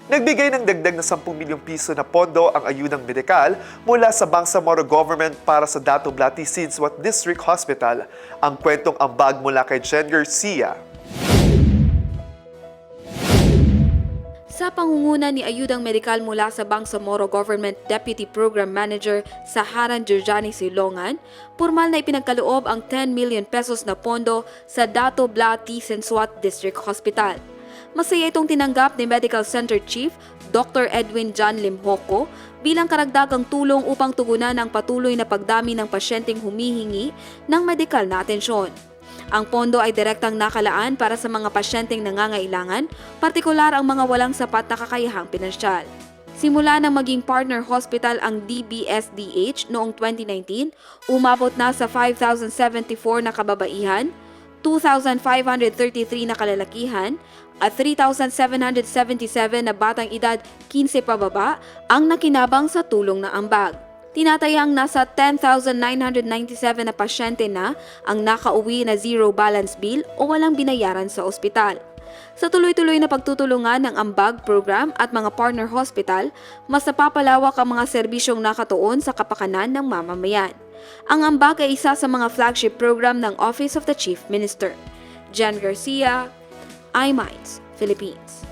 Nagbigay ng dagdag na 10 milyong piso na pondo ang ayudang medikal mula sa Bangsamoro Government para sa Dato Blati Sidswat District Hospital. Ang kwentong ambag mula kay Jen Garcia. Sa pangunguna ni Ayudang Medikal mula sa Bangsamoro Government Deputy Program Manager Saharan Jurjani Silongan, pormal na ipinagkaloob ang 10 million pesos na pondo sa Dato Blati Sidswat District Hospital. Masaya itong tinanggap ni Medical Center Chief Dr. Edwin John Limhoco bilang karagdagang tulong upang tugunan ang patuloy na pagdami ng pasyenteng humihingi ng medikal na atensyon. Ang pondo ay direktang nakalaan para sa mga pasyenteng nangangailangan, partikular ang mga walang sapat na kakayahang pinansyal. Simula nang maging partner hospital ang DBSDH noong 2019, umabot na sa 5,074 na kababaihan, 2,533 na kalalakihan, at 3,777 na batang edad 15 pababa ang nakinabang sa tulong na ambag. Tinatayang nasa 10,997 na pasyente na ang nakauwi na zero balance bill o walang binayaran sa ospital. Sa tuloy-tuloy na pagtutulungan ng ambag program at mga partner hospital, mas napapalawak ang mga serbisyong nakatuon sa kapakanan ng mamamayan. Ang ambag ay isa sa mga flagship program ng Office of the Chief Minister. Jen Garcia, iMinds, Philippines.